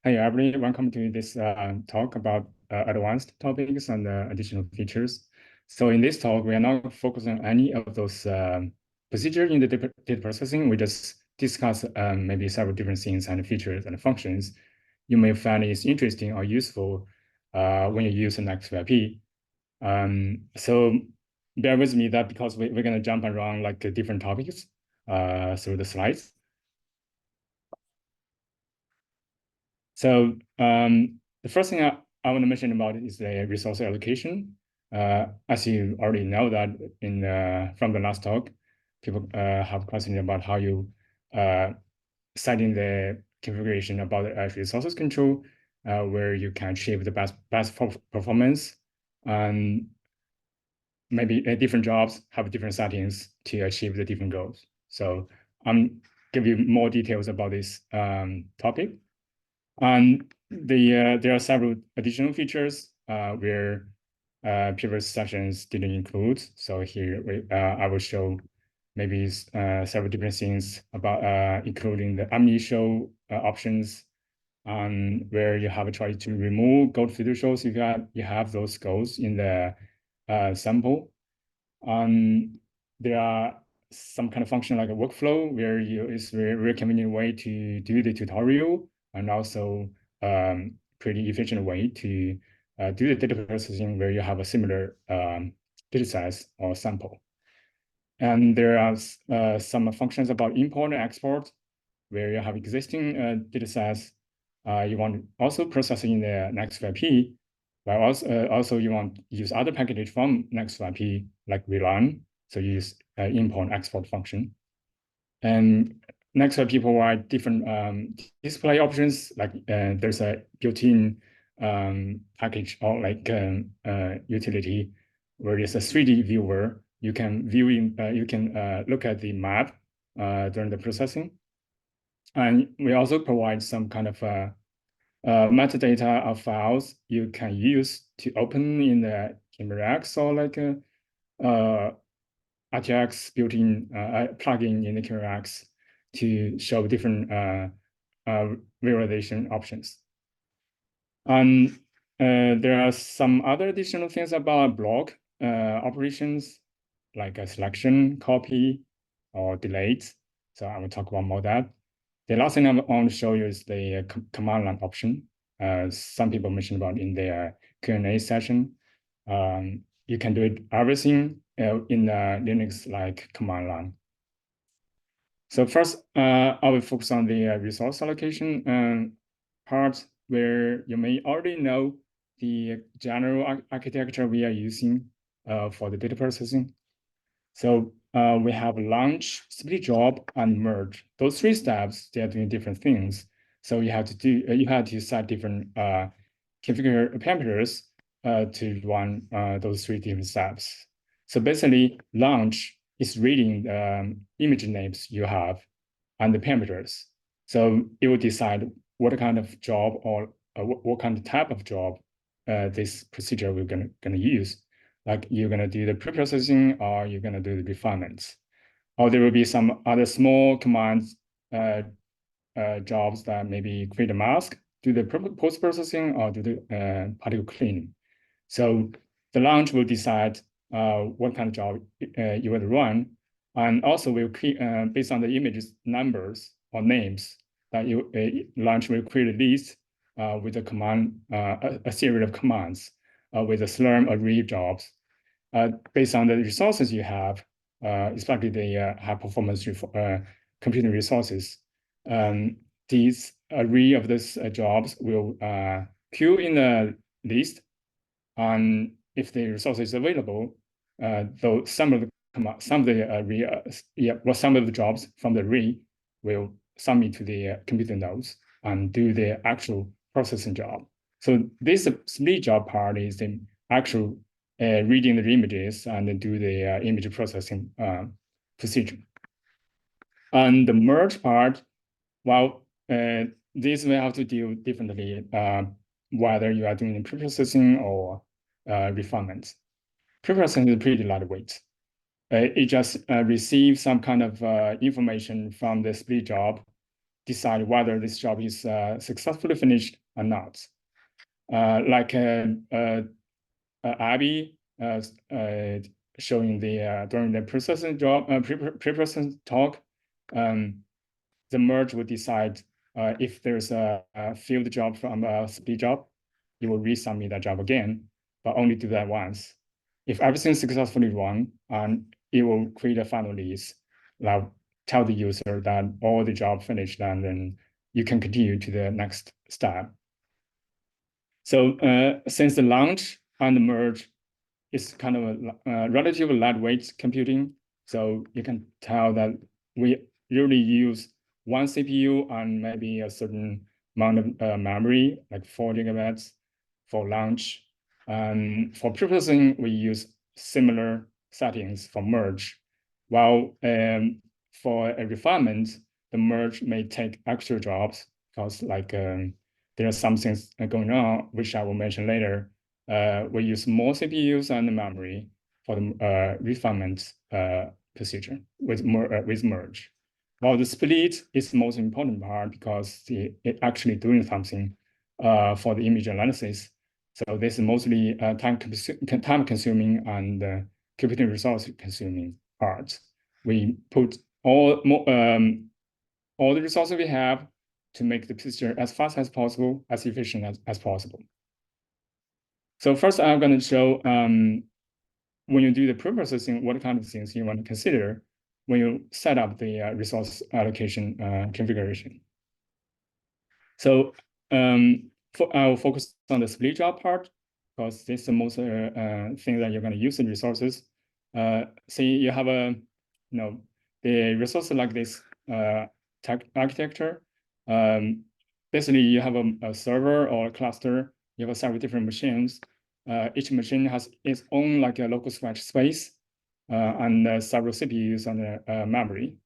Hi, everybody. Welcome to this talk about advanced topics and additional features. So in this talk, we are not focusing on any of those procedures in the data processing. We just discuss maybe several different things and features and functions you may find is interesting or useful when you use nextPYP. So bear with me that because we're going to jump around like different topics through the slides. So the first thing I want to mention about is the resource allocation. As you already know that from the last talk, people have questions about how you setting the configuration about the resources control, where you can achieve the best performance, and maybe different jobs have different settings to achieve the different goals. So I'm give you more details about this topic. And there are several additional features where previous sessions didn't include. So here I will show maybe several different things about including the initial options, where you have a choice to remove gold fiducials if you have those goals in the sample. There are some kind of function like a workflow where it's a very convenient way to do the tutorial, and also pretty efficient way to do the data processing where you have a similar data size or sample. And there are some functions about import and export where you have existing data sets. You want also processing in the nextPYP, but also you want to use other packages from nextPYP like VLAN. So you use import export function. And nextPYP provide different display options. Like there's a built-in package or like utility where there's a 3D viewer. You can look at the map during the processing. And we also provide some kind of metadata of files you can use to open in the KMRX or like RTX built-in plugin in the KMRX to show different visualization options. And there are some other additional things about block operations, like a selection, copy, or delete. So I will talk about more of that. The last thing I want to show you is the command line option. Some people mentioned about in their Q&A session. You can do everything in Linux like command line. So first, I will focus on the resource allocation part, where you may already know the general architecture we are using for the data processing. So we have launch, split job, and merge. Those three steps, they are doing different things. So you have to set different configure parameters to run those three different steps. So basically, launch is reading the image names you have and the parameters. So it will decide what kind of job or what kind of type of job this procedure we're gonna use. Like you're gonna do the pre-processing or you're gonna do the refinements. Or there will be some other small commands jobs that maybe create a mask, do the post-processing or do the particle cleaning. So the launch will decide what kind of job you want to run, and also will create based on the images numbers or names that launch will create a list with a command a series of commands with a slurm array of jobs based on the resources you have, especially the high performance computing resources. These array of these jobs will queue in the list, and if the resource is available, though some of the jobs from the array will submit to the computer nodes and do the actual processing job. So this split job part is the actual reading the images and do the image processing procedure. And the merge part, well, this we have to deal differently whether you are doing pre-processing or refinements. Pre-processing is pretty lightweight. It just receives some kind of information from the split job decide whether this job is successfully finished or not. Like Abby showing the during the processing job pre-processing talk, the merge will decide if there's a field job from a split job, it will resubmit that job again, but only do that once. If everything successfully run, and it will create a final list that tell the user that all the job finished, and then you can continue to the next step. So since the launch and the merge is kind of a relatively lightweight computing, so you can tell that we usually use one CPU and maybe a certain amount of memory, like 4 gigabytes for launch. And for pre-processing, we use similar settings for merge. While for a refinement, the merge may take extra jobs because like there are some things going on, which I will mention later. We use more CPUs and memory for the refinement procedure with merge. While the split is the most important part because it actually doing something for the image analysis. So this is mostly time consuming and computing resource consuming part. We put all the resources we have to make the procedure as fast as possible, as efficient as possible. So first, I'm going to show when you do the pre-processing, what kind of things you want to consider when you set up the resource allocation configuration. So I'll focus on the split job part because this is the most thing that you're going to use in resources. Say you have the resource like this architecture. Basically, you have a server or a cluster. You have several different machines. Each machine has its own like a local switch space and several CPUs and memory.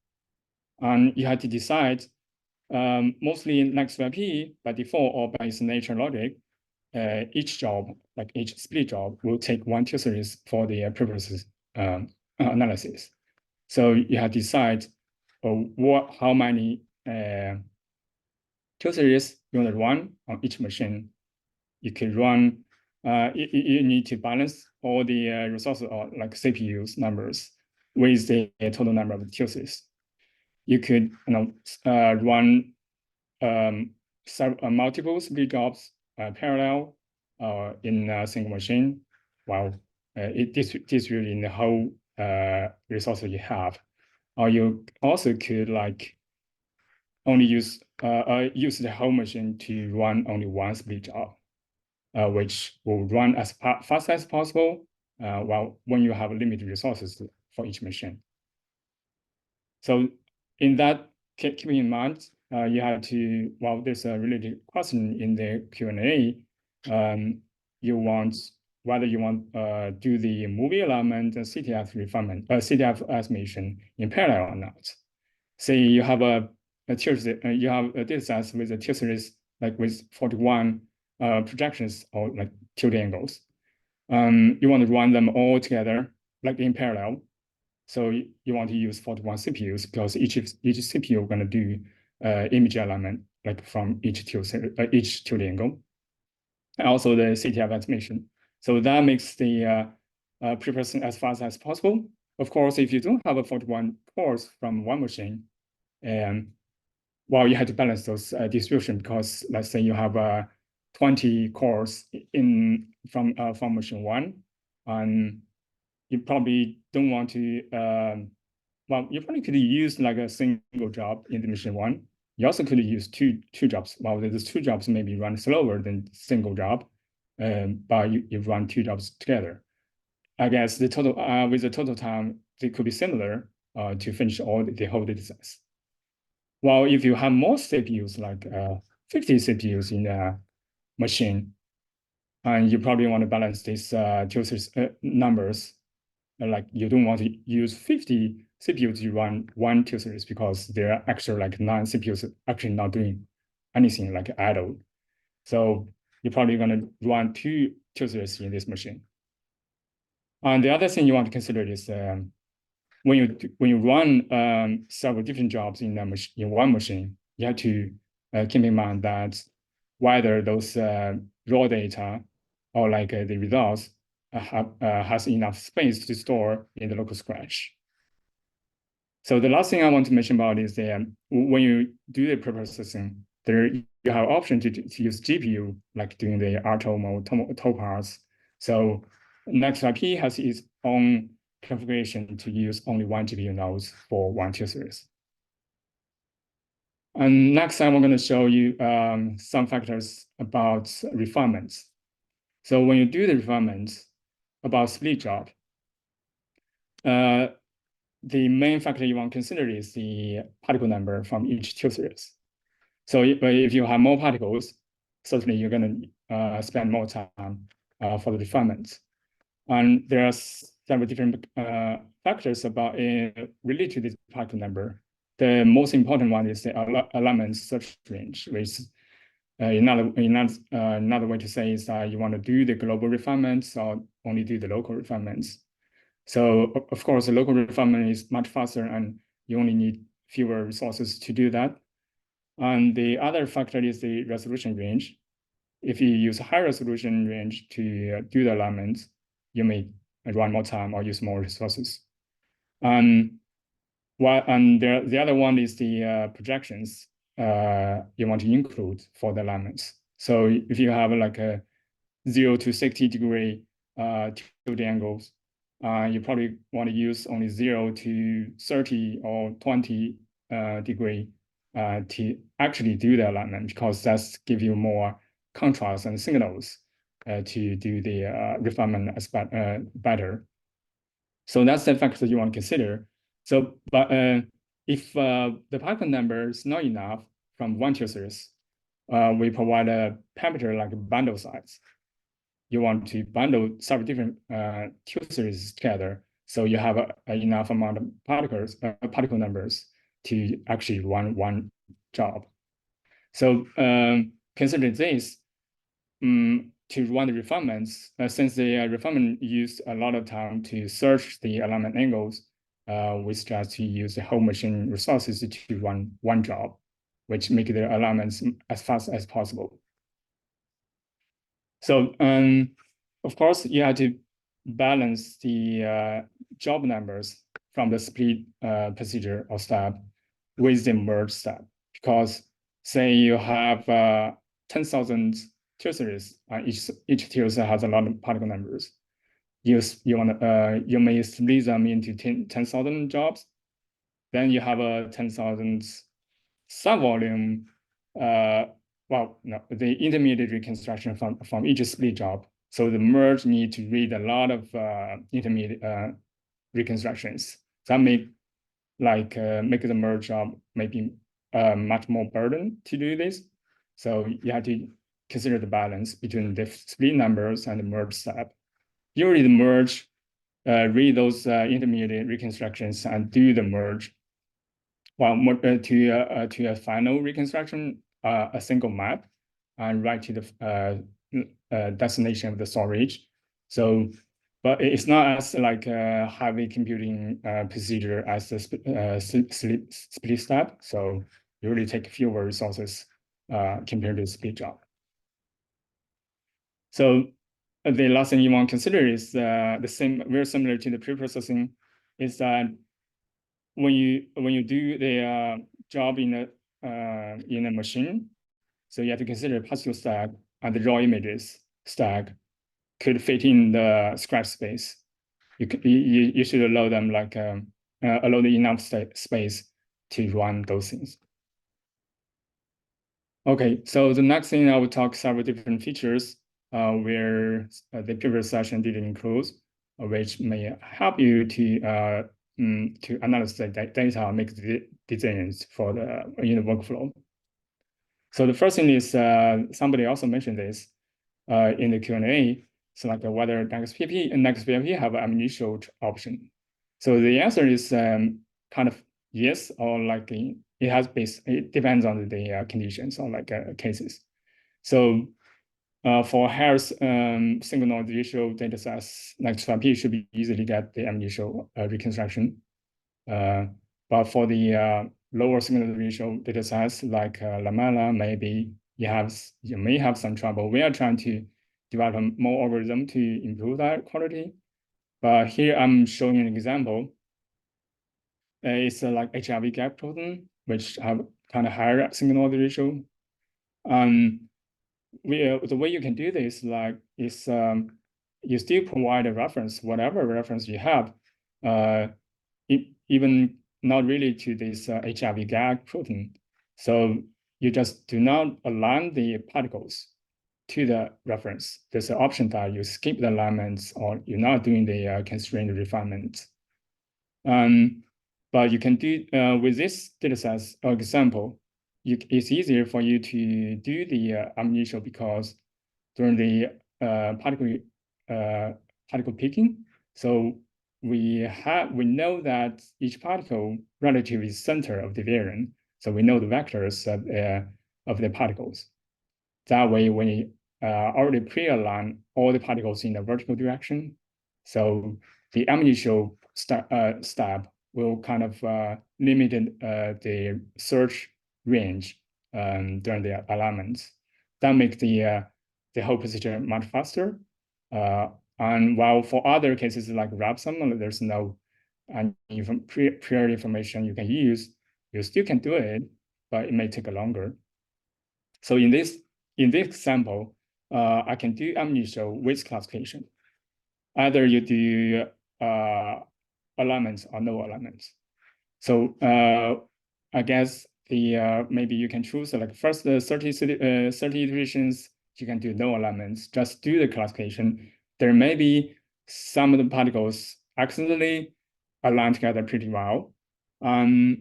And you have to decide, mostly in nextPYP by default or by its nature logic, each job, like each split job, will take one T series for the pre-process analysis. So you have to decide how many T series you want to run on each machine. You can run. You need to balance all the resources, or like CPUs numbers, with the total number of T series. You could run multiple split jobs parallel in a single machine, while it distributing the whole resources you have. Or you also could like only use the whole machine to run only one split job, which will run as fast as possible while when you have limited resources for each machine. So in that, keeping in mind, you have to, well, there's a related question in the Q&A. You want, whether you want do the movie alignment and CTF refinement, CTF estimation in parallel or not. Say you have you have a data set with a T series like with 41 projections or like tilde angles. You want to run them all together like in parallel. So you want to use 41 CPUs because each CPU is going to do image alignment like from each tilde angle, and also the CTF estimation. So that makes the pre-processing as fast as possible. Of course, if you don't have a 41 cores from one machine, well, you have to balance those distribution because let's say you have 20 cores from machine one, and you probably don't want to, well, you probably could use like a single job in the machine one. You also could use two jobs. Well, those two jobs maybe run slower than single job, but you run two jobs together. I guess the total with the total time, they could be similar to finish all the whole data sets. Well, if you have more CPUs, like 50 CPUs in a machine, and you probably want to balance these numbers, like you don't want to use 50 CPUs to run one T series because there are actually like 9 CPUs actually not doing anything like idle. So you're probably going to run 2 T series in this machine. And the other thing you want to consider is when you run several different jobs in one machine, you have to keep in mind that whether those raw data or like the results has enough space to store in the local scratch. So the last thing I want to mention about is when you do the preprocessing, there you have option to use GPU, like doing the RTOM or topars. So nextPYP has its own configuration to use only one GPU nodes for one tier series. And next time, I'm going to show you some factors about refinements. So when you do the refinements about split job, the main factor you want to consider is the particle number from each tier series. So if you have more particles, certainly you're going to spend more time for the refinements. And there are several different factors about related to this particle number. The most important one is the alignment search range, which another way to say is that you want to do the global refinements or only do the local refinements. So of course, the local refinement is much faster and you only need fewer resources to do that. And the other factor is the resolution range. If you use a high resolution range to do the alignments, you may run more time or use more resources. The other one is the projections you want to include for the alignments. So if you have like a 0 to 60-degree tilt angles, you probably want to use only 0 to 30 or 20 degree to actually do the alignment, because that's give you more contrast and signals to do the refinement aspect better. So that's the factor you want to consider. So, but if the particle number is not enough from one tier series, we provide a parameter like a bundle size. You want to bundle several different tier series together, so you have enough amount of particle numbers to actually run one job. So consider this. To run the refinements, since the refinement used a lot of time to search the alignment angles, we suggest to use the whole machine resources to run one job, which make the alignments as fast as possible. So of course, you have to balance the job numbers from the split procedure or step with the merge step, because say you have 10,000 tier series, each tier series has a lot of particle numbers. You may split them into 10,000 jobs. Then you have a 10,000 subvolume. Well, no, the intermediate reconstruction from each split job. So the merge need to read a lot of intermediate reconstructions. That make the merge job maybe much more burden to do this. So you have to consider the balance between the split numbers and the merge step. Usually the merge read those intermediate reconstructions and do the merge. Well, to a final reconstruction, a single map, and write to the destination of the storage. So, but it's not as like a heavy computing procedure as the split step. So you really take fewer resources compared to the split job. So the last thing you want to consider is very similar to the pre-processing, is that when you do the job in a machine, so you have to consider particle stack and the raw images stack could fit in the scratch space. You should allow them allow the enough space to run those things. Okay, so the next thing I will talk several different features where the previous session didn't include, which may help you to analyze the data, make the decisions for in the workflow. So the first thing is somebody also mentioned this in the Q&A. So like whether nextPYP and nextPYP have an initial option. So the answer is kind of yes, or like it depends on the conditions or cases. So for Harris single node ratio data sets, nextPYP should be easily get the initial reconstruction. But for the lower signal ratio data sets like lamella, maybe you may have some trouble. We are trying to develop more algorithm to improve that quality. But here I'm showing an example. It's like HIV gap protein, which have kind of higher signal ratio. The way you can do this is you still provide a reference, whatever reference you have, even not related to this HIV gag protein. So you just do not align the particles to the reference. There's an option that you skip the alignments or you're not doing the constraint refinement. But you can do with this dataset example, it's easier for you to do the initial because during the particle picking, so we know that each particle relative is center of the variant, so we know the vectors of the particles. That way, we already pre-align all the particles in the vertical direction. So the initial step will kind of limit the search range during the alignments. That makes the whole procedure much faster. And while for other cases like Rapsum, there's no prior information you can use, you still can do it, but it may take longer. So in this example, I can do initial with classification. Either you do alignments or no alignments. So I guess maybe you can choose like first 30 iterations, you can do no alignments, just do the classification. There may be some of the particles accidentally align together pretty well. The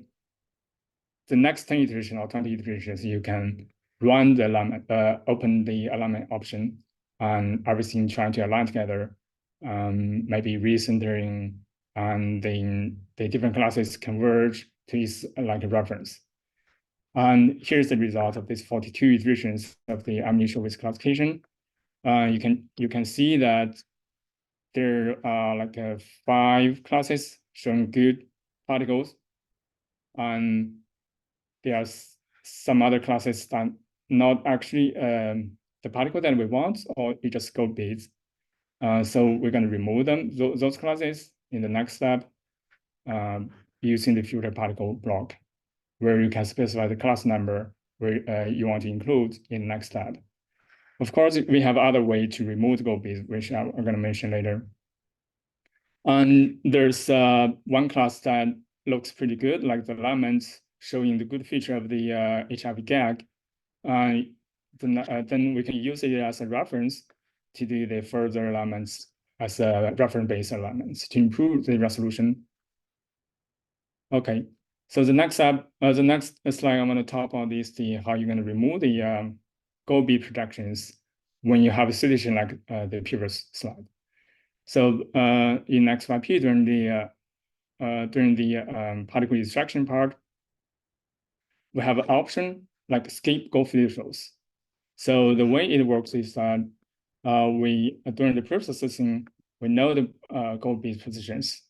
next 10 iterations or 20 iterations, you can run the alignment, open the alignment option, and everything trying to align together, maybe recentering, and then the different classes converge to its like a reference. And here's the result of these 42 iterations of the initial with classification. You can see that there are like 5 classes showing good particles, and there are some other classes that not actually the particle that we want, or it just go bits. So we're going to remove them, those classes in the next step using the filter particle block, where you can specify the class number where you want to include in the next step. Of course, we have other way to remove the go bits, which I'm going to mention later. And there's one class that looks pretty good, like the alignments showing the good feature of the HIV gag. Then we can use it as a reference to do the further alignments as a reference-based alignments to improve the resolution. Okay, so the next slide I'm going to talk about is how you're going to remove the go bit projections when you have a situation like the previous slide. So in nextPYP during the particle extraction part, we have an option like skip go filters. So the way it works is that we during the processing we know the go bit positions.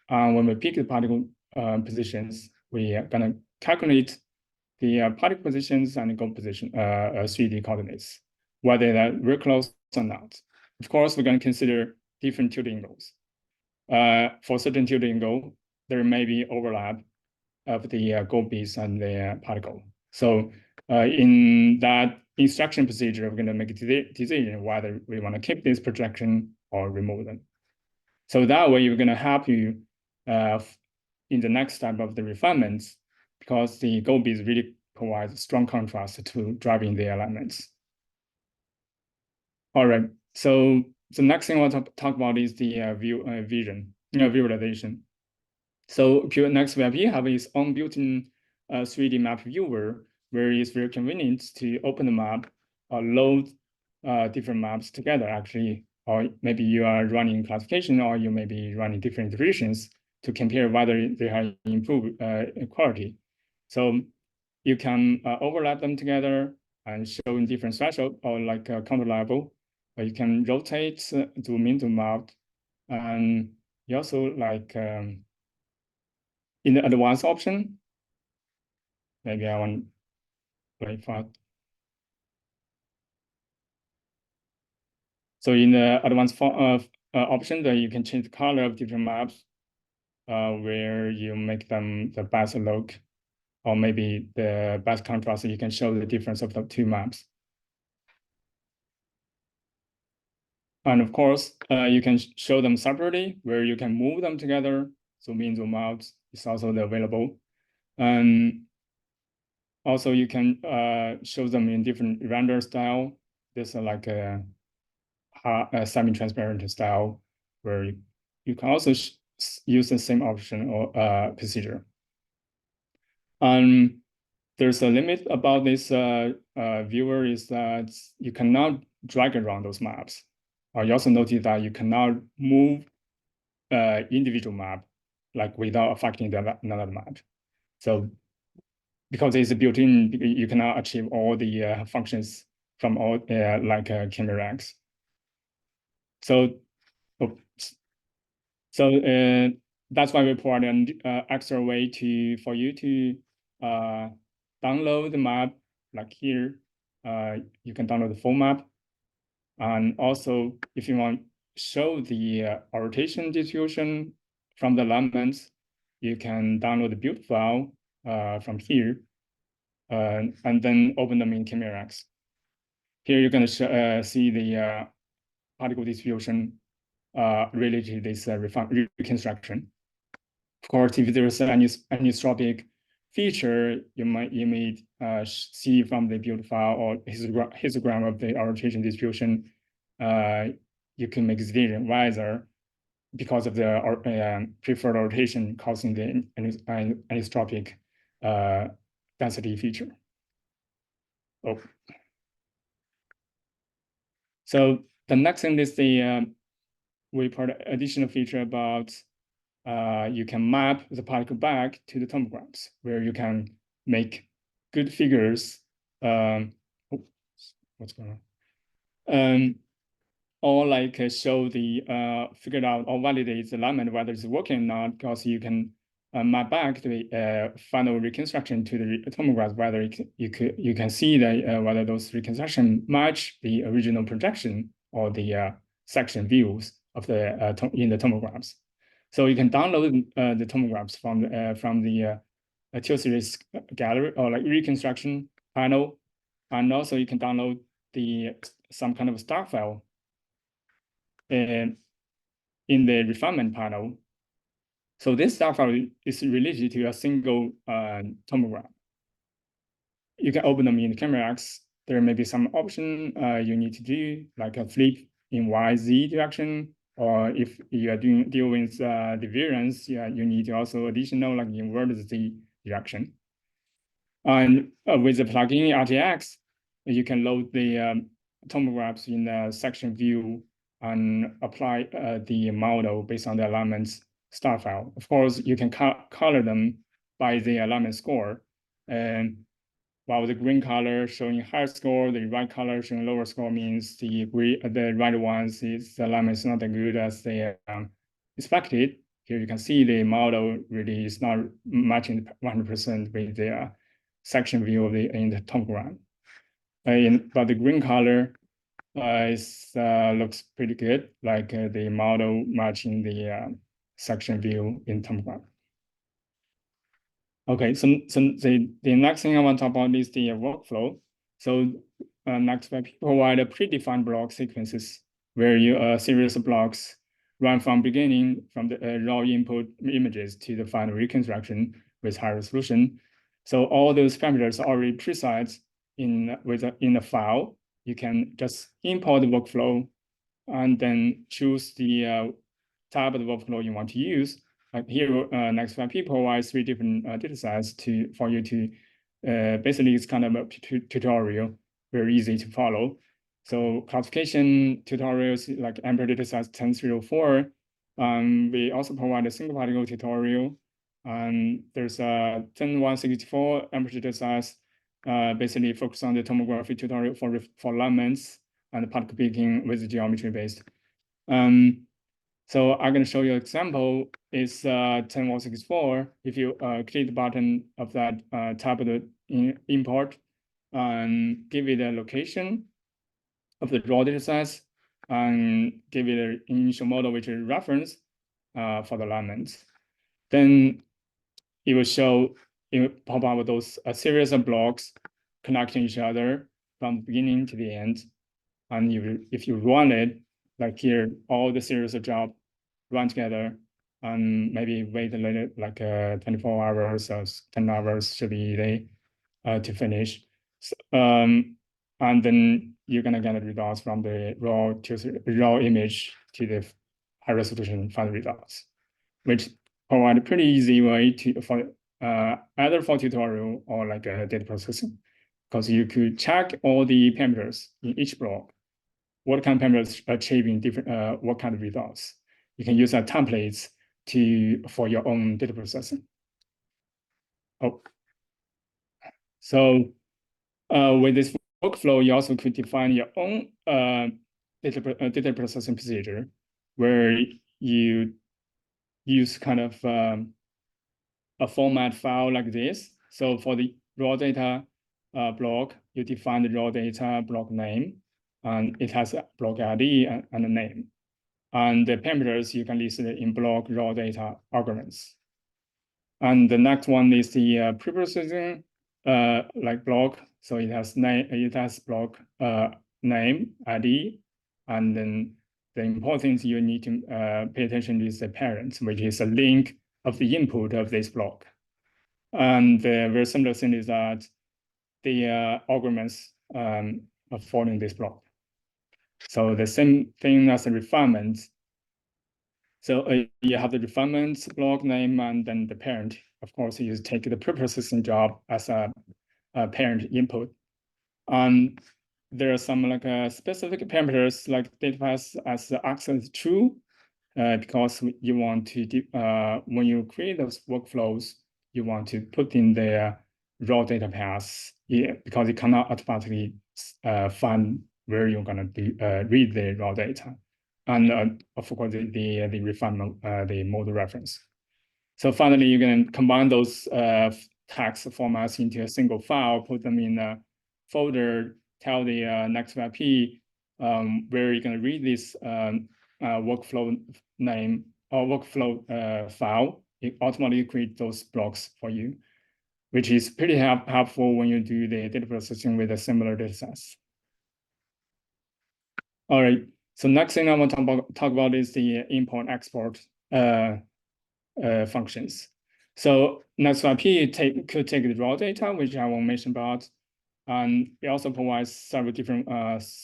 When we pick the particle positions, we are gonna calculate the particle positions and go position 3D coordinates, whether they're very close or not. Of course, we're going to consider different tilt angles. For certain tilt angle, there may be overlap of the go bits and the particle. So in that instruction procedure, we're going to make a decision whether we want to keep this projection or remove them. So that way, we're going to help you in the next step of the refinements, because the go bits really provide strong contrast to driving the alignments. All right, so the next thing I want to talk about is the visualization. So Pure nextPYP have its own built-in 3D map viewer, where it's very convenient to open the map or load different maps together, actually. Or maybe you are running classification, or you may be running different iterations to compare whether they have improved quality. So you can overlap them together and show in different threshold or like counter level. Or you can rotate, zoom in, zoom out, and you also like in the advanced option, maybe I want play fast. So in the advanced option, that you can change the color of different maps, where you make them the best look, or maybe the best contrast. You can show the difference of the two maps. And of course, you can show them separately, where you can move them together. Zoom in, zoom out is also available. And also you can show them in different render style. There's like a semi-transparent style, where you can also use the same option or procedure. There's a limit about this viewer is that you cannot drag around those maps. You also notice that you cannot move individual map like without affecting another map. So because it's built in, you cannot achieve all the functions from all like camera X. So, that's why we provide an extra way for you to download the map. Like here, you can download the full map, and also if you want to show the rotation distribution from the elements, you can download the build file from here, and then open them in Camera X. Here you're going to see the particle distribution related to this reconstruction. Of course, if there's any anisotropic feature, you may see from the build file or histogram of the rotation distribution, you can make decision wiser because of the preferred rotation causing the anisotropic density feature. Oh. So the next thing is we put additional feature about you can map the particle back to the tomographs, where you can make good figures. What's going on? Or like show the figured out or validate the alignment whether it's working or not, because you can map back the final reconstruction to the tomographs, whether you can see that whether those reconstruction match the original projection or the section views of the in the tomographs. So you can download the tomographs from the T series gallery or like reconstruction panel, and also you can download some kind of star file in the refinement panel. So this star file is related to a single tomograph. You can open them in Camera X. There may be some option you need to do, like a flip in YZ direction, or if you are deal with the variance, you need also additional like invert Z direction. And with the plugin RTX, you can load the tomographs in the section view and apply the model based on the alignment star file. Of course, you can color them by the alignment score. And while the green color showing higher score, the red color showing lower score means the red ones the alignment is not as good as they expected. Here you can see the model really is not matching 100% with the section view in the tomogram. But the green color looks pretty good, like the model matching the section view in tomogram. Okay, so the next thing I want to talk about is the workflow. So nextPYP provide a predefined block sequences where a series of blocks run from beginning from the raw input images to the final reconstruction with high resolution. So all those parameters are already preset in the file. You can just import the workflow and then choose the type of the workflow you want to use. Like here, nextPYP provides 3 different data sets for you to, basically it's kind of a tutorial, very easy to follow. So classification tutorials like Amber data sets 10304. We also provide a single particle tutorial. There's a 10164 Amber data sets, basically focus on the tomography tutorial for alignments and particle picking with geometry based. So I'm going to show you an example. It's 10164. If you click the button of that tab of the import and give it a location of the raw data sets and give it an initial model, which is reference for the alignment. Then it will show, it will pop up with those a series of blocks connecting each other from the beginning to the end. And if you run it, like here, all the series of jobs run together and maybe wait a little, like 24 hours or 10 hours should be the to finish. So, and then you're gonna get the results from the raw image to the high resolution final results, which provide a pretty easy way to for either for tutorial or like data processing, because you could check all the parameters in each block, what kind of parameters achieving different what kind of results. You can use templates for your own data processing. Oh, so with this workflow, you also could define your own data processing procedure, where you use kind of a format file like this. So for the raw data block, you define the raw data block name, and it has a block ID and a name. And the parameters you can list it in block raw data arguments. And the next one is the pre-processing like block. So it has name, it has block name, ID, and then the important things you need to pay attention to is the parent, which is a link of the input of this block. And the very similar thing is that the arguments are following this block. So the same thing as the refinement. So you have the refinement block name and then the parent. Of course, you take the pre-processing job as a parent input. And there are some like specific parameters like data path as access true, because you want to, when you create those workflows, you want to put in the raw data paths, because you cannot automatically find where you're going to read the raw data. And of course, the refinement, the model reference. So finally, you can combine those text formats into a single file, put them in a folder, tell the nextPYP where you're going to read this workflow name or workflow file. It automatically creates those blocks for you, which is pretty helpful when you do the data processing with a similar data sets. All right. So next thing I want to talk about is the import export functions. So nextPYP could take the raw data, which I will mention about, and it also provides several different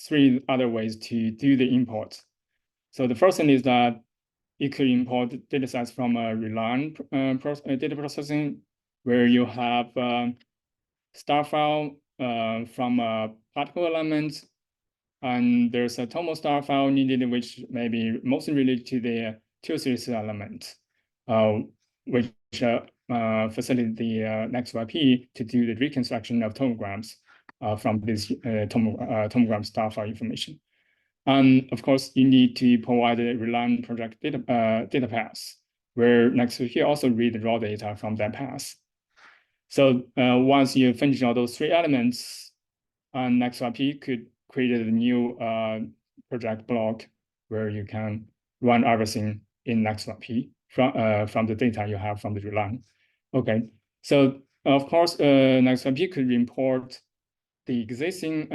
3 other ways to do the import. So the first thing is that it could import data sets from a Reliant data processing, where you have star file from a particle element, and there's a tomo star file needed, which may be mostly related to the 2-series element, which facilitate the nextPYP to do the reconstruction of tomograms from this tomogram star file information. And of course, you need to provide a Reliant project data path, where nextPYP also read the raw data from that path. So once you finish all those 3 elements, nextPYP could create a new project block where you can run everything in nextPYP from the data you have from the Reliant. Okay, so of course, nextPYP could import the existing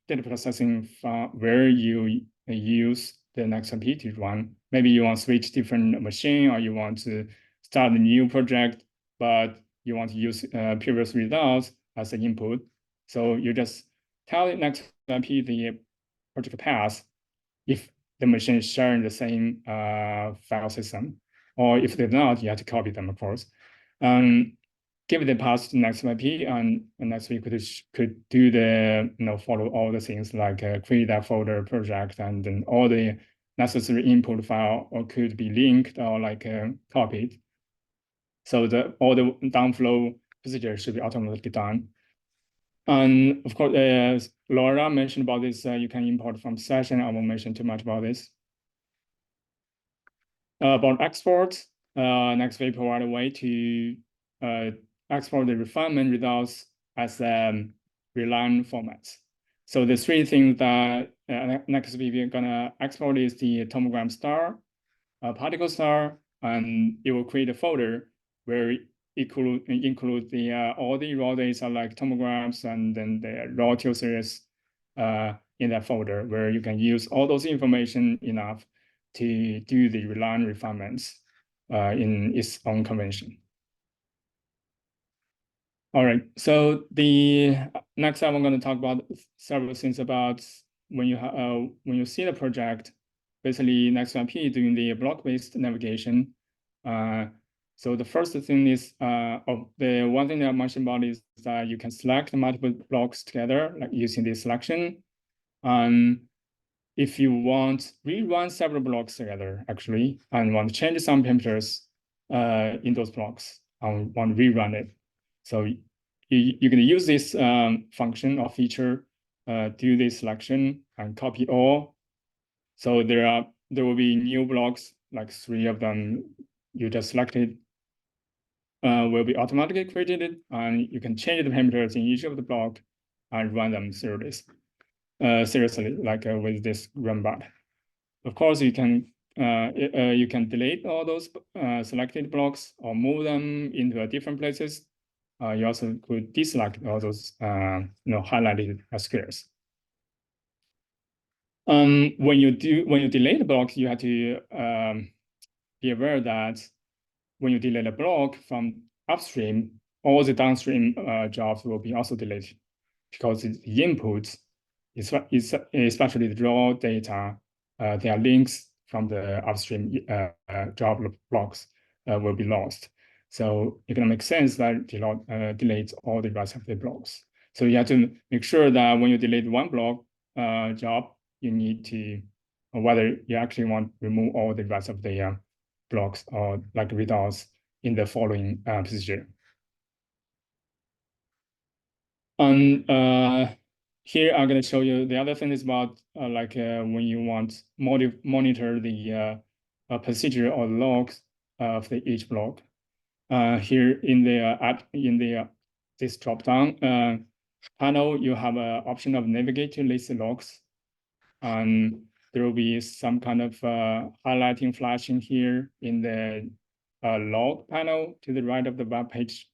data processing from where you use the nextPYP to run. Maybe you want to switch different machine, or you want to start a new project, but you want to use previous results as an input. So you just tell the nextPYP the project path if the machine is sharing the same file system, or if they're not, you have to copy them, of course. Give the path to nextPYP, and nextPYP could do the follow all the things like create that folder project, and then all the necessary input file or could be linked or like copied. So all the downflow procedure should be automatically done. And of course, as Laura mentioned about this, you can import from session. I won't mention too much about this. About export, nextPYP provide a way to export the refinement results as reline formats. So the three things that nextPYP is gonna export is the tomogram star, particle star, and it will create a folder where it include the all the raw data like tomograms and then the raw T series in that folder, where you can use all those information enough to do the reline refinements in its own convention. All right, so the next time I'm going to talk about several things about when you see the project, basically nextPYP doing the block-based navigation. So the first thing is, the one thing that I mentioned about is that you can select multiple blocks together, like using this selection. If you want rerun several blocks together, actually, and want to change some parameters in those blocks, and want to rerun it. So you can use this function or feature, do this selection and copy all. So there will be new blocks, like 3 of them you just selected, will be automatically created, and you can change the parameters in each of the block and run them seriously, like with this run bot. Of course, you can delete all those selected blocks or move them into different places. You also could deselect all those highlighted squares. When you delete blocks, you have to be aware that when you delete a block from upstream, all the downstream jobs will be also deleted, because the inputs, especially the raw data, there are links from the upstream job blocks will be lost. So it can make sense that delete all the rest of the blocks. So you have to make sure that when you delete one block job, you need to, whether you actually want to remove all the rest of the blocks or like results in the following procedure. Here I'm going to show you the other thing is about when you want monitor the procedure or logs of each block. Here in the this drop down panel, you have an option of navigate to list logs, and there will be some kind of highlighting flashing here in the log panel to the right of the web page.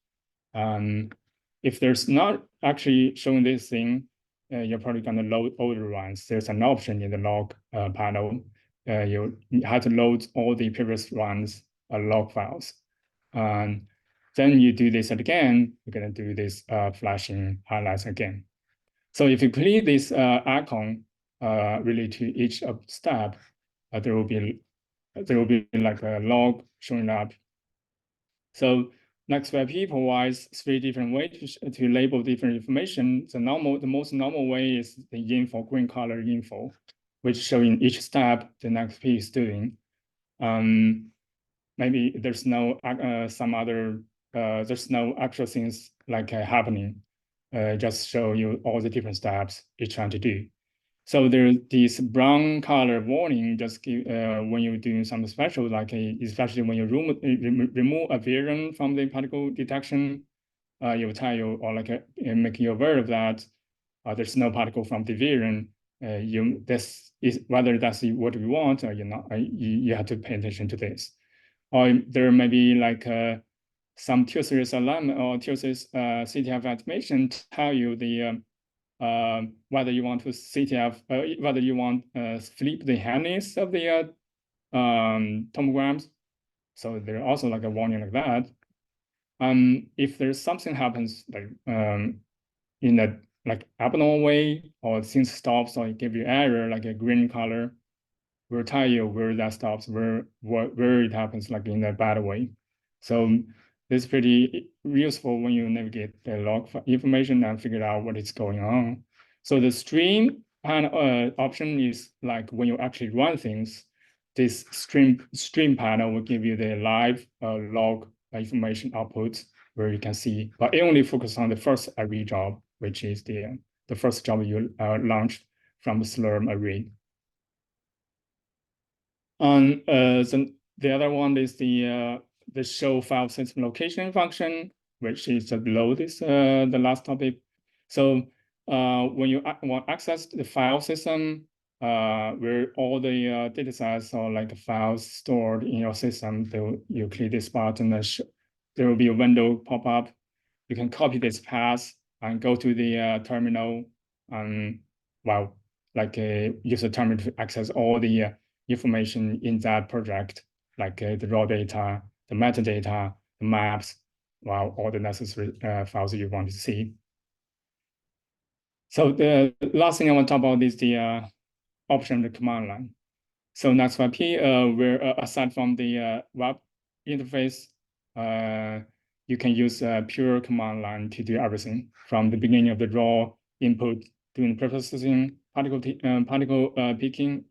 If there's not actually showing this thing, you're probably going to load older ones. There's an option in the log panel. You have to load all the previous ones log files. And then you do this again, you're going to do this flashing highlights again. So if you click this icon related to each step, there will be like a log showing up. So nextPYP provides 3 different ways to label different information. The most normal way is the info, green color info, which showing each step the nextPYP is doing. Maybe there's no there's no actual things like happening. Just show you all the different steps it's trying to do. So there's this brown color warning just give when you're doing something special, like especially when you remove a variant from the particle detection, it will tell you or make you aware of that. There's no particle from the variant. This is whether that's what we want or you're not. You have to pay attention to this. Or there may be some T series alignment or T series CTF activation tell you the whether you want to CTF, whether you want flip the handles of the tomograms. So there's also like a warning like that. If there's something happens like in a abnormal way, or things stops or give you error like a green color, will tell you where that stops, where it happens like in a bad way. So this is pretty useful when you navigate the log information and figure out what is going on. So the stream option is like when you actually run things, this stream panel will give you the live log information output where you can see, but it only focuses on the first array job, which is the first job you launched from the Slurm array. The other one is the show file system location function, which is below this the last topic. So when you want access to the file system, where all the data sets or like files stored in your system, you click this button, there will be a window pop up. You can copy this path and go to the terminal and use the terminal to access all the information in that project, like the raw data, the metadata, the maps, all the necessary files you want to see. So the last thing I want to talk about is the option of the command line. So nextPYP, where aside from the web interface, you can use a pure command line to do everything from the beginning of the raw input, doing processing, particle picking,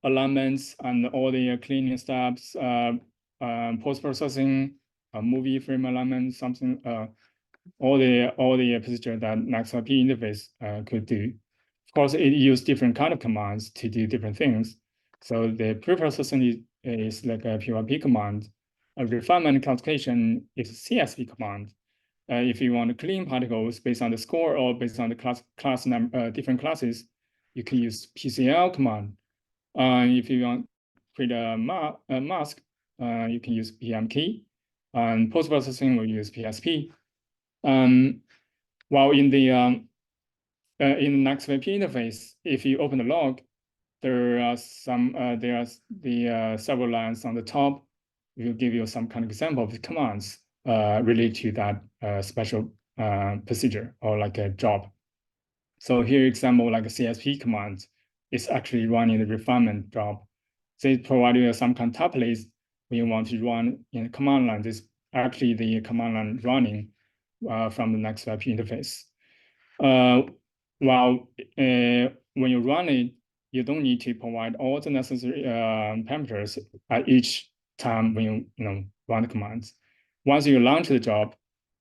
alignments, and all the cleaning steps, post-processing, movie frame alignment, something, all the procedure that nextPYP interface could do. Of course, it uses different kind of commands to do different things. So the pre-processing is like a PYP command. A refinement classification is a CSV command. If you want to clean particles based on the score or based on the different classes, you can use PCL command. If you want to create a mask, you can use PMKey. And post-processing will use PSP. While in the nextPYP interface, if you open the log, there are several lines on the top. Will give you some kind of example of the commands related to that special procedure or like a job. So here, example like a CSP command is actually running the refinement job. They provide you some kind of templates when you want to run in a command line. This is actually the command line running from the nextPYP interface. When you run it, you don't need to provide all the necessary parameters at each time when you run the commands. Once you launch the job,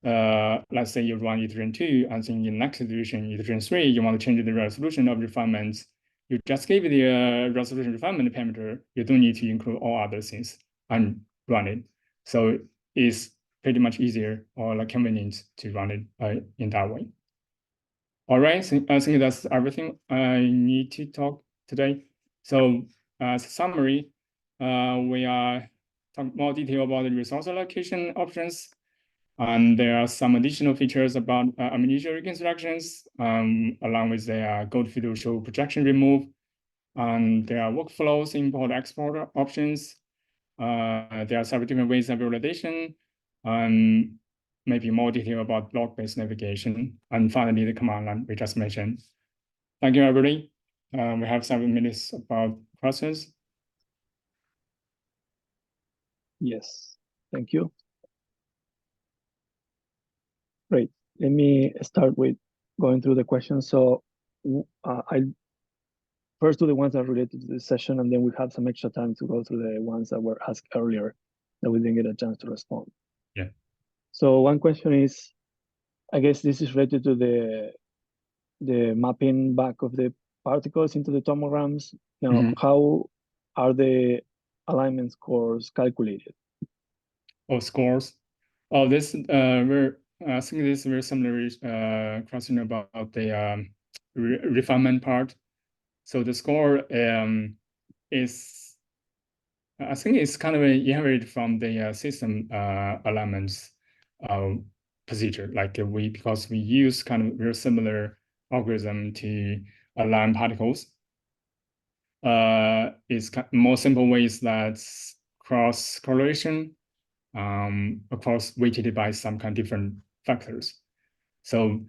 let's say you run iteration 2, and then in the next iteration 3, you want to change the resolution of refinements. You just give the resolution refinement parameter. You don't need to include all other things and run it. So it's pretty much easier or like convenient to run it in that way. All right, I think that's everything I need to talk today. So as a summary, we are talking more detail about the resource allocation options. And there are some additional features about amnesia reconstructions, along with the gold fiducial projection remove. And there are workflows, import, export options. There are several different ways of validation. Maybe more detail about block-based navigation, and finally the command line we just mentioned. Thank you, everybody. We have 7 minutes about questions. Yes, thank you. Great. Let me start with going through the questions. So I first do the ones that are related to this session, and then we have some extra time to go through the ones that were asked earlier that we didn't get a chance to respond. Yeah. So one question is, I guess this is related to the mapping back of the particles into the tomograms. Now, how are the alignment scores calculated? Oh, scores. Oh, this we're I think this is very similar question about the refinement part. So the score is, I think it's kind of inherited from the system alignments procedure. Like because we use kind of very similar algorithm to align particles. It's more simple ways that cross correlation, across weighted by some kind of different factors. So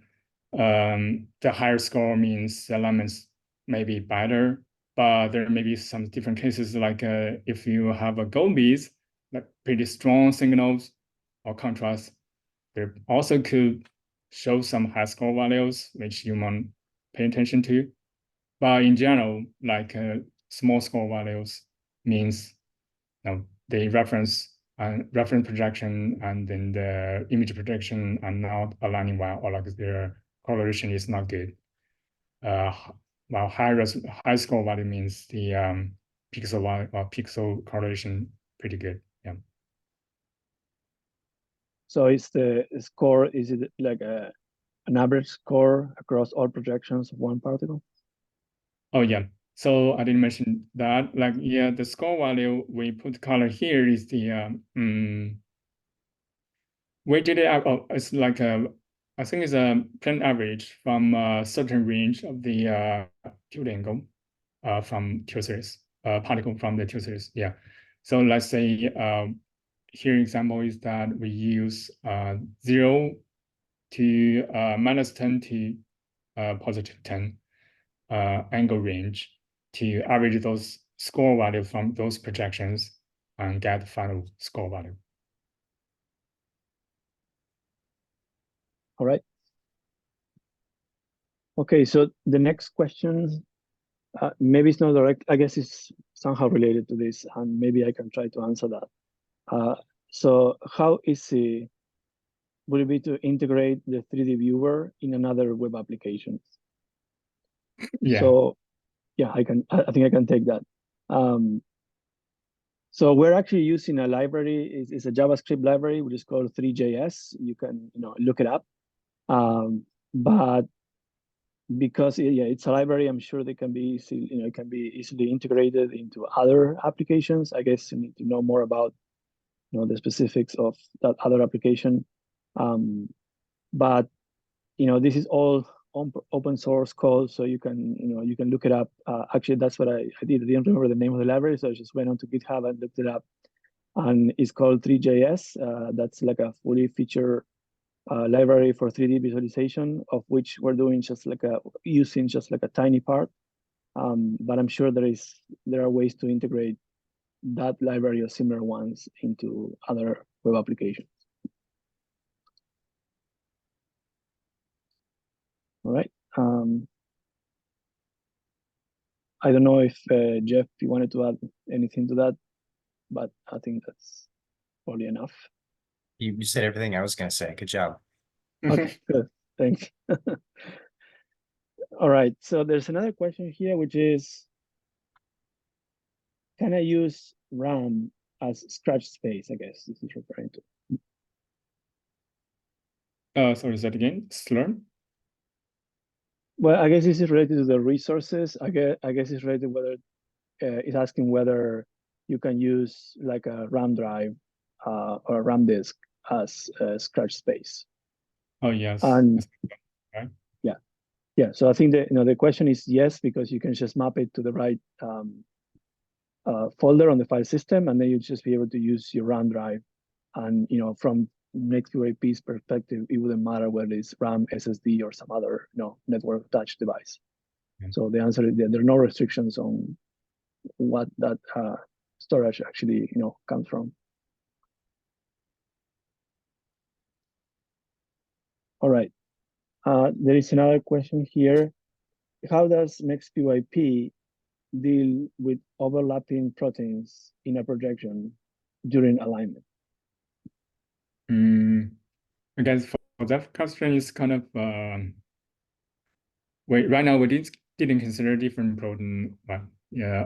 the higher score means the alignments may be better, but there may be some different cases, like if you have a gold beads, like pretty strong signals or contrast, they also could show some high score values, which you want to pay attention to. But in general, like small score values means the reference projection and then the image projection are not aligning well, or like their correlation is not good. While high score value means the pixel or pixel correlation pretty good. Yeah. So is the score, is it like an average score across all projections of one particle? Oh yeah. So I didn't mention that. Like yeah, the score value we put color here is the we did it. It's like I think it's a plain average from a certain range of the tilt angle from Q series particle from the Q series. Yeah. So let's say here example is that we use 0 to -10 to +10 angle range to average those score value from those projections and get the final score value. All right. Okay, so the next question, maybe it's not direct, I guess it's somehow related to this, and maybe I can try to answer that. So how easy would it be to integrate the 3D viewer in another web application? Yeah. So yeah, I think I can take that. So we're actually using a library, it's a JavaScript library, which is called 3JS. You can look it up. But because it's a library, I'm sure they can be it can be easily integrated into other applications. I guess you need to know more about the specifics of that other application. But this is all open source code, so you can you can look it up. Actually, that's what I did. I didn't remember the name of the library, so I just went on to GitHub and looked it up. And it's called 3JS. That's like a fully featured library for 3D visualization, of which we're doing using just like a tiny part. But I'm sure there are ways to integrate that library or similar ones into other web applications. All right. I don't know if Jeff, you wanted to add anything to that, but I think that's probably enough. You said everything I was going to say. Good job. Okay, good. Thanks. All right. So there's another question here, which is, can I use RAM as scratch space? I guess this is referring to. Sorry, is that again? Slurm? Well, I guess this is related to the resources. I guess it's related whether it's asking whether you can use like a RAM drive or a RAM disk as scratch space. Oh yes. And right. Yeah. So I think that the question is yes, because you can just map it to the right folder on the file system, and then you just be able to use your RAM drive. And from nextPYP's perspective, it wouldn't matter whether it's RAM, SSD, or some other network attached device. Yeah. So the answer is there are no restrictions on what that storage actually comes from. All right. There is another question here. How does nextPYP deal with overlapping proteins in a projection during alignment? I guess for that question is kind of right now we didn't consider different protein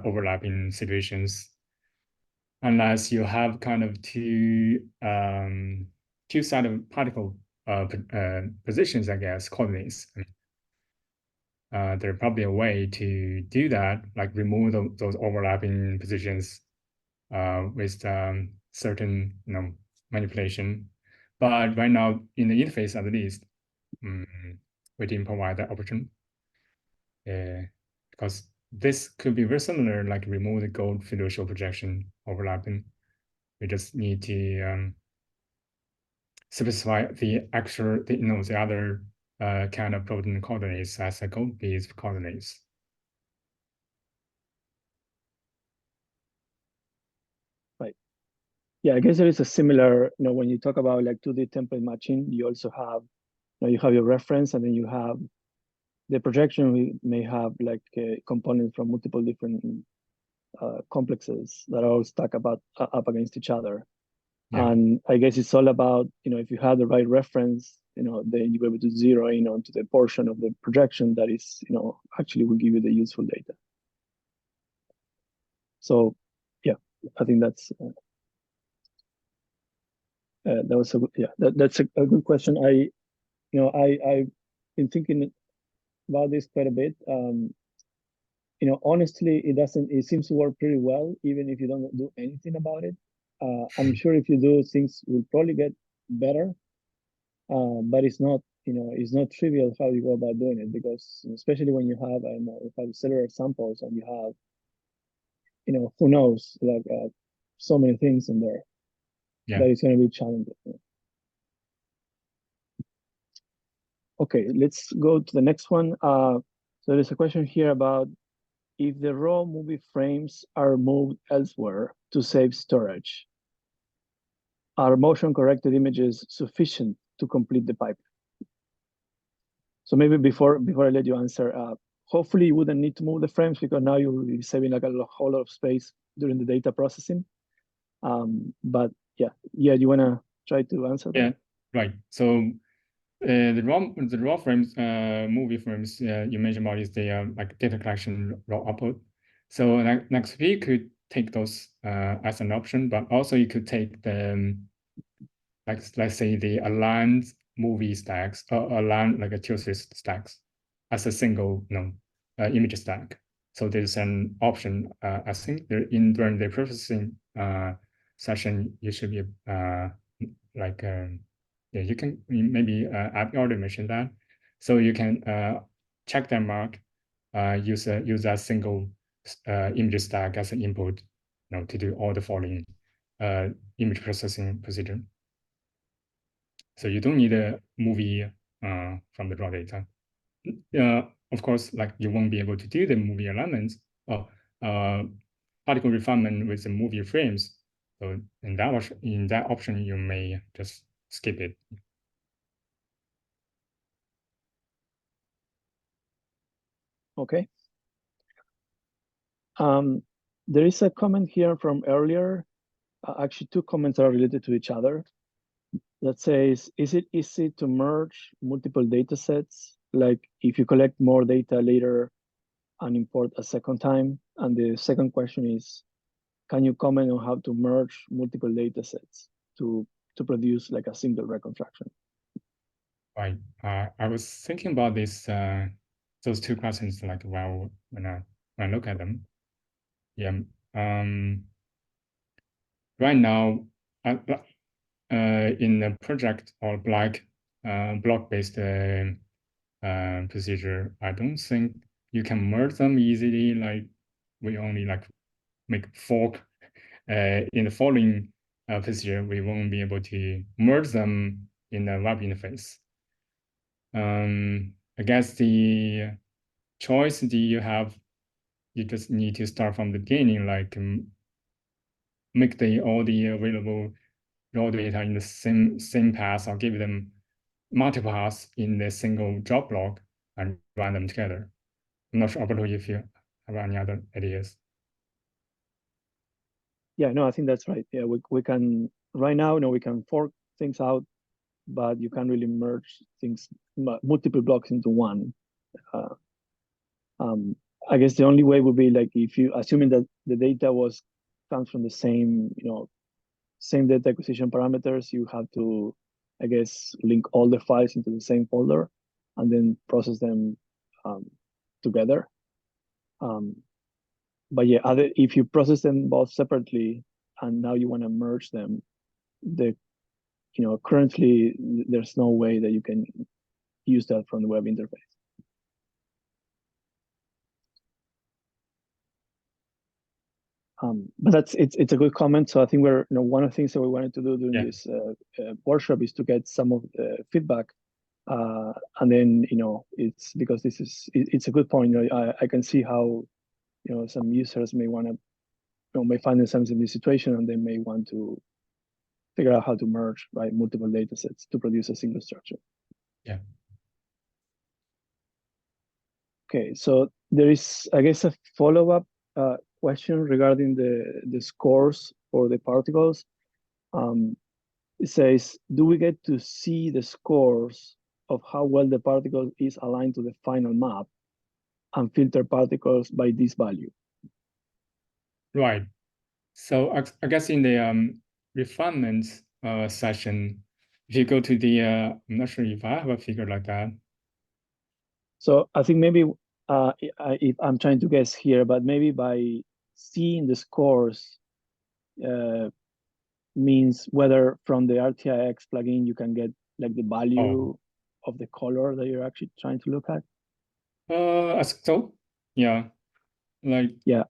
overlapping situations unless you have kind of two side of particle positions, I guess, coordinates. There's probably a way to do that, like remove those overlapping positions with certain manipulation. But right now, in the interface at least, we didn't provide that option. Because this could be very similar, like remove the gold fiducial projection overlapping. We just need to specify the actual, the other kind of protein coordinates as a gold-based coordinates. Right. Yeah, I guess there is a similar, when you talk about like 2D template matching, you also have, you have your reference, and then you have the projection. We may have like components from multiple different complexes that are all stacked up against each other. Yeah. And I guess it's all about, if you have the right reference, then you're able to zero in onto the portion of the projection that is, actually will give you the useful data. So yeah, I think that's that was a good, that's a good question. I've been thinking about this quite a bit. Honestly, it seems to work pretty well, even if you don't do anything about it. I'm sure if you do, things will probably get better. But it's not, it's not trivial how you go about doing it, because especially when you have, I don't know, if I have cellular samples and you have, who knows, like so many things in there, that it's going to be challenging. Okay, let's go to the next one. So there's a question here about if the raw movie frames are moved elsewhere to save storage, are motion corrected images sufficient to complete the pipe? So maybe before I let you answer, hopefully you wouldn't need to move the frames, because now you will be saving like a whole lot of space during the data processing. But yeah, you wanna try to answer that? Yeah, right. So the raw frames, movie frames you mentioned about is the like data collection raw output. So nextPYP could take those as an option, but also you could take the like, let's say the aligned movie stacks or aligned like a two-sys stacks as a single image stack. So there's an option. I think during the processing session, you should be like you can maybe I already mentioned that. So you can check that mark, use that single image stack as an input, to do all the following image processing procedure. So you don't need a movie from the raw data. Of course, like you won't be able to do the movie alignments or particle refinement with the movie frames. So in that option, you may just skip it. Okay. There is a comment here from earlier. Actually, two comments are related to each other. That says, is it easy to merge multiple data sets? Like if you collect more data later and import a second time? And the second question is, can you comment on how to merge multiple data sets to produce like a single reconstruction? Right. I was thinking about this those two questions like when I look at them. Yeah. Right now, in the project or block-based procedure, I don't think you can merge them easily. Like we only like make fork in the following procedure, we won't be able to merge them in the web interface. I guess the choice that you have, you just need to start from the beginning, like make all the available raw data in the same path, or give them multiple paths in the single job log and run them together. I'm not sure about if you have any other ideas. Yeah, no, I think that's right. Yeah, we can right now, we can fork things out, but you can't really merge things, multiple blocks into one. I guess the only way would be like if you assuming that the data comes from the same, same data acquisition parameters, you have to, I guess, link all the files into the same folder and then process them together. But yeah, if you process them both separately and now you want to merge them, currently there's no way that you can use that from the web interface. But it's a good comment. So I think we're, one of the things that we wanted to do during this workshop is to get some of the feedback. And then, it's because it's a good point. I can see how, some users may want to, may find themselves in this situation and they may want to figure out how to merge, right, multiple data sets to produce a single structure. Yeah. Okay, so there is, I guess, a follow-up question regarding the scores for the particles. It says, do we get to see the scores of how well the particle is aligned to the final map and filter particles by this value? Right. So I guess in the refinement session, if you go to the, I'm not sure if I have a figure like that. So I think maybe if I'm trying to guess here, but maybe by seeing the scores means whether from the RTIX plugin you can get like the value of the color that you're actually trying to look at. So yeah, like yeah.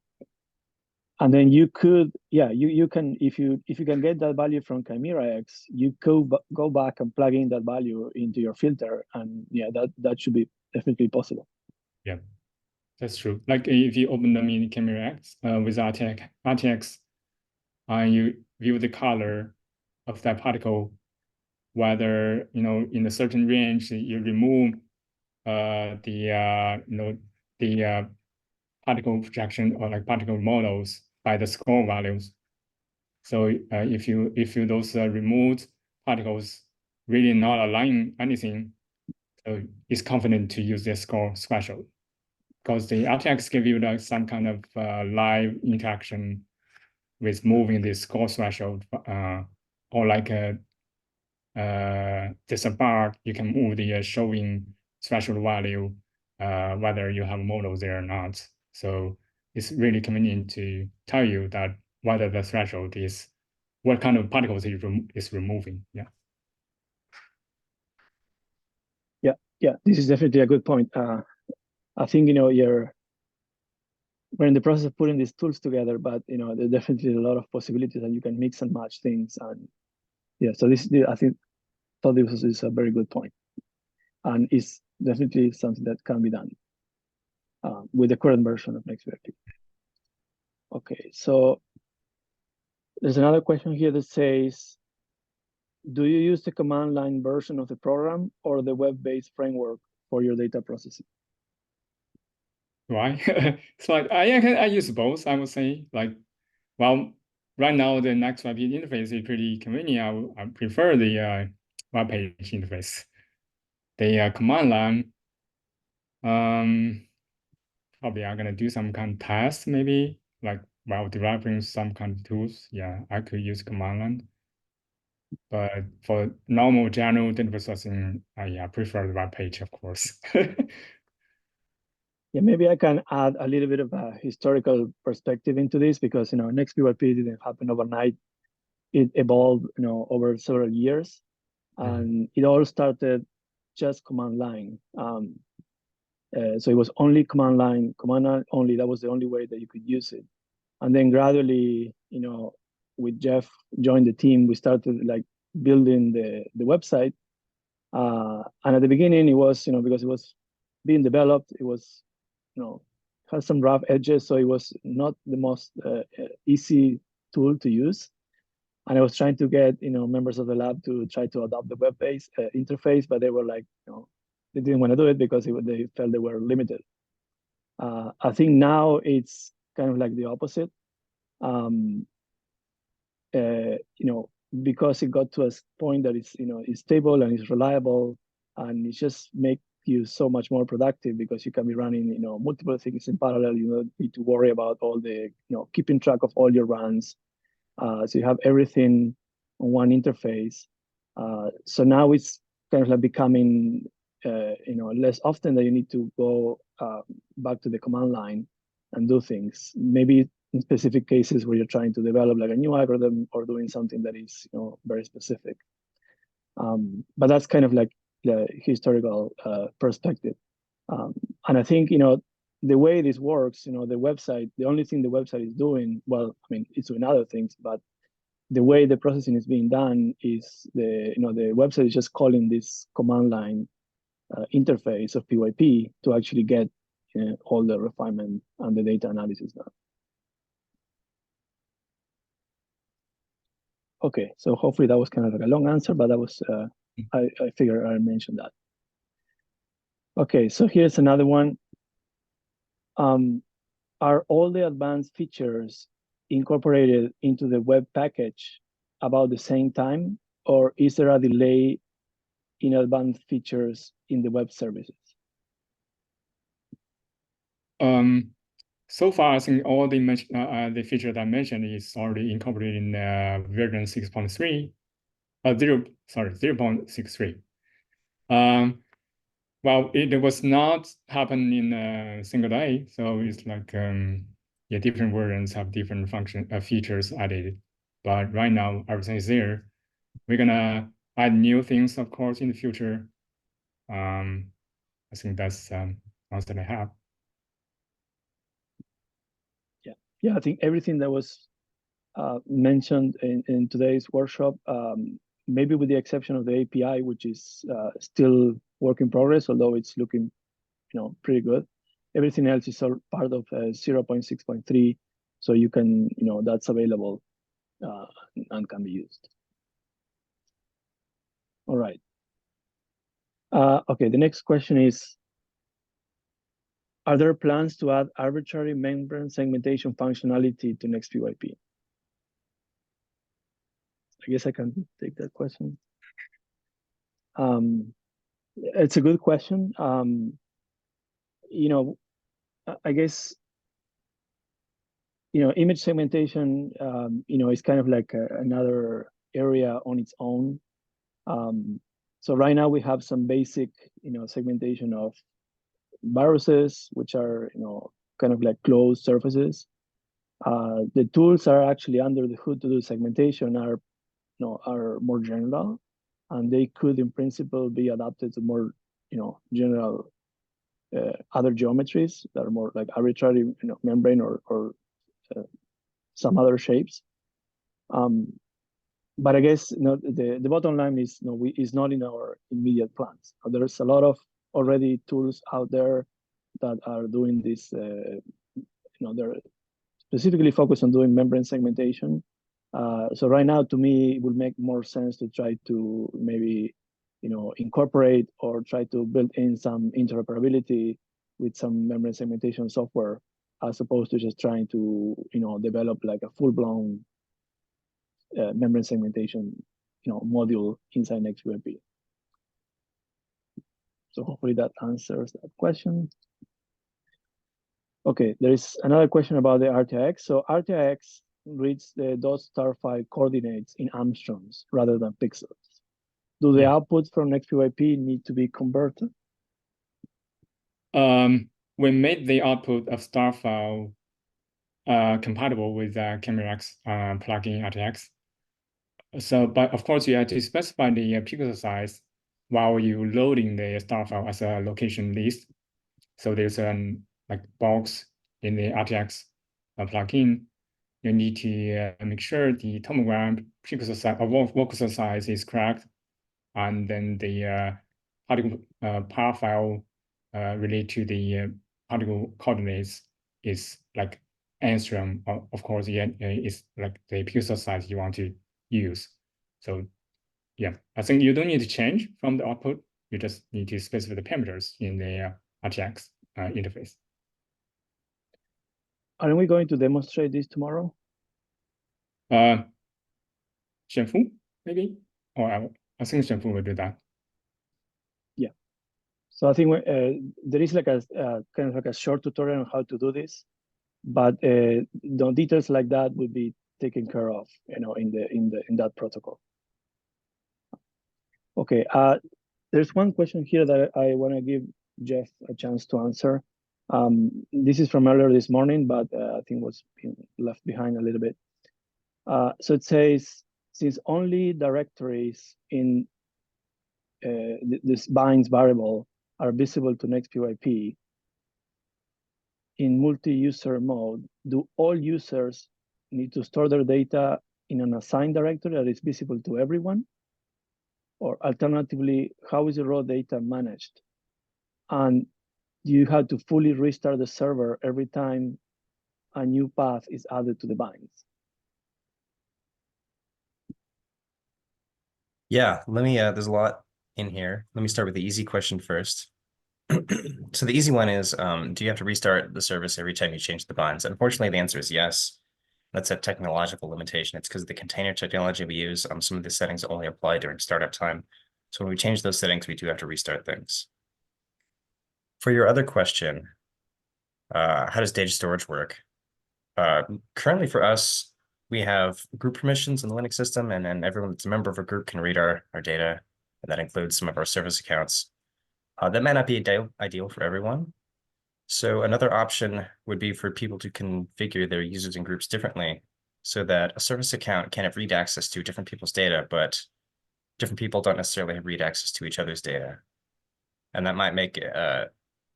And then you could, yeah, you can, if you can get that value from Chimera X, you could go back and plug in that value into your filter, and yeah, that should be definitely possible. Yeah, that's true. Like if you open them in Chimera X with RTX, and you view the color of that particle, whether in a certain range you remove the particle projection or like particle models by the score values. So if you those removed particles really not align anything, so it's confident to use the score threshold, because the RTX give you like some kind of live interaction with moving the score threshold, or like there's a bar you can move the showing threshold value, whether you have a model there or not. So it's really convenient to tell you that whether the threshold is what kind of particles is removing. Yeah. Yeah, this is definitely a good point. I think we're in the process of putting these tools together, but there's definitely a lot of possibilities that you can mix and match things, and yeah. So I thought this is a very good point, and it's definitely something that can be done with the current version of nextPYP. Okay, so there's another question here that says, do you use the command line version of the program or the web-based framework for your data processing? Right. So like I use both, I would say. Like, well, right now the nextPYP interface is pretty convenient. I prefer the web page interface. The command line, probably I'm gonna do some kind of test, maybe like while developing some kind of tools. Yeah, I could use command line. But for normal general data processing, I prefer the web page, of course. Yeah, maybe I can add a little bit of a historical perspective into this, because nextPYP didn't happen overnight. It evolved over several years, and it all started just command line. So it was only command line only. That was the only way that you could use it. And then gradually, with Jeff joined the team, we started like building the website. And at the beginning, it was because it was being developed, it was had some rough edges, so it was not the most easy tool to use. And I was trying to get members of the lab to try to adopt the web-based interface, but they were like, they didn't want to do it because they felt they were limited. I think now it's kind of like the opposite. Because it got to a point that it's stable and it's reliable, and it just makes you so much more productive because you can be running multiple things in parallel. You don't need to worry about all the keeping track of all your runs. So you have everything on one interface. So now it's kind of like becoming less often that you need to go back to the command line and do things. Maybe in specific cases where you're trying to develop like a new algorithm or doing something that is very specific. But that's kind of like the historical perspective. And I think the way this works, the website, the only thing the website is doing, well, I mean, it's doing other things, but the way the processing is being done is the website is just calling this command line interface of PYP to actually get all the refinement and the data analysis done. Okay, so hopefully that was kind of like a long answer, but that was I figured I mentioned that. Okay, so here's another one. Are all the advanced features incorporated into the web package about the same time, or is there a delay in advanced features in the web services? so far, I think all the feature that I mentioned is already incorporated in version 6.3, 0.63. Well, it was not happen in a single day, so it's like yeah, different versions have different features added. But right now, everything is there. We're gonna add new things, of course, in the future. I think that's answer I have. Yeah, I think everything that was mentioned in today's workshop, maybe with the exception of the API, which is still work in progress, although it's looking, pretty good. Everything else is all part of 0.6.3, so you can, that's available and can be used. All right. Okay, the next question is, are there plans to add arbitrary membrane segmentation functionality to nextPYP? I guess I can take that question. It's a good question. I guess, image segmentation, is kind of like another area on its own. So right now we have some basic, segmentation of viruses, which are, kind of like closed surfaces. The tools are actually under the hood to do segmentation are more general, and they could, in principle, be adapted to more, general other geometries that are more like arbitrary, membrane or some other shapes. But I guess the bottom line is is not in our immediate plans. There's a lot of already tools out there that are doing this. They're specifically focused on doing membrane segmentation. So right now, to me, it would make more sense to try to maybe incorporate or try to build in some interoperability with some membrane segmentation software, as opposed to just trying to develop like a full-blown membrane segmentation module inside nextPYP. So hopefully that answers that question. Okay, there is another question about the RTX. So RTX reads the .star file coordinates in angstroms rather than pixels. Do the outputs from nextPYP need to be converted? We made the output of star file compatible with CameraX plugin RTX. So, but of course, you have to specify the pixel size while you loading the star file as a location list. So there's a like box in the RTX plugin. You need to make sure the tomogram pixel size or voxel size is correct, and then the particle par file related to the particle coordinates is like angstrom. Of course, it's like the pixel size you want to use. So yeah, I think you don't need to change from the output. You just need to specify the parameters in the RTX interface. Aren't we going to demonstrate this tomorrow? Shenfu, maybe? Or I think Shenfu will do that. Yeah. So I think there is like a kind of like a short tutorial on how to do this, but the details like that will be taken care of, in that protocol. Okay. There's one question here that I want to give Jeff a chance to answer. This is from earlier this morning, but I think was left behind a little bit. So it says, since only directories in this binds variable are visible to nextPYP in multi-user mode, do all users need to store their data in an assigned directory that is visible to everyone? Or alternatively, how is the raw data managed? And do you have to fully restart the server every time a new path is added to the binds? Yeah, let me, there's a lot in here. Let me start with the easy question first. So the easy one is, do you have to restart the service every time you change the binds? Unfortunately, the answer is yes. That's a technological limitation. It's because of the container technology we use. Some of the settings only apply during startup time. So when we change those settings, we do have to restart things. For your other question, How does data storage work? Currently for us, we have group permissions in the Linux system, and then everyone that's a member of a group can read our data, and that includes some of our service accounts. That might not be ideal for everyone. So another option would be for people to configure their users and groups differently so that a service account can have read access to different people's data, but different people don't necessarily have read access to each other's data. And that might make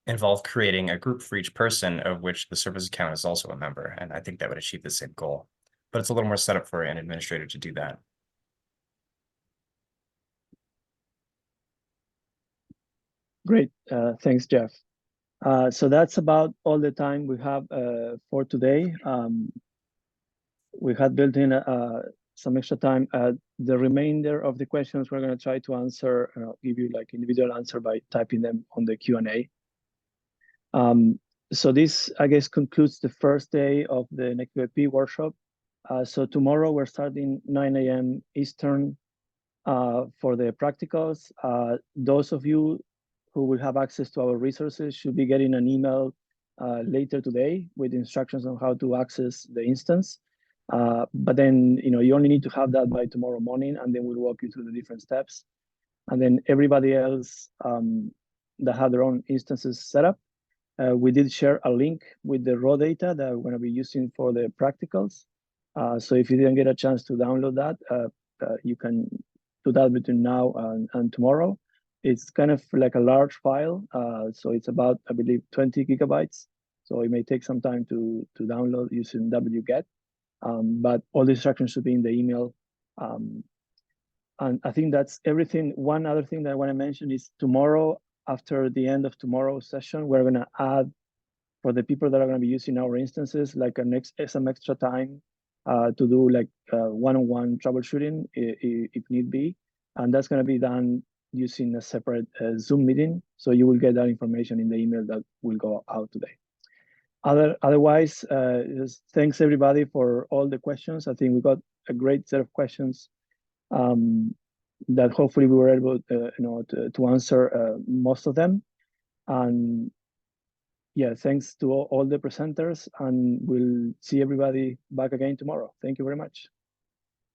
involve creating a group for each person of which the service account is also a member. And I think that would achieve the same goal, but it's a little more setup for an administrator to do that. Great, thanks, Jeff. So that's about all the time we have for today. We had built in some extra time. The remainder of the questions we're going to try to answer, give you like individual answer by typing them on the Q&A. So this, I guess, concludes the first day of the nextPYP workshop. So tomorrow we're starting 9 a.m. Eastern for the practicals. Those of you who will have access to our resources should be getting an email later today with instructions on how to access the instance. But then, you only need to have that by tomorrow morning, and then we'll walk you through the different steps. And then everybody else that have their own instances set up, we did share a link with the raw data that we're going to be using for the practicals. So if you didn't get a chance to download that, you can do that between now and tomorrow. It's kind of like a large file. So it's about, I believe, 20 gigabytes. So it may take some time to download using wget. But all the instructions should be in the email. And I think that's everything. One other thing that I want to mention is tomorrow, after the end of tomorrow's session, we're going to add, for the people that are going to be using our instances, like some extra time to do like one-on-one troubleshooting if need be. And that's going to be done using a separate Zoom meeting. So you will get that information in the email that will go out today. Otherwise, thanks everybody for all the questions. I think we got a great set of questions that hopefully we were able to answer most of them. And yeah, thanks to all the presenters, and we'll see everybody back again tomorrow. Thank you very much.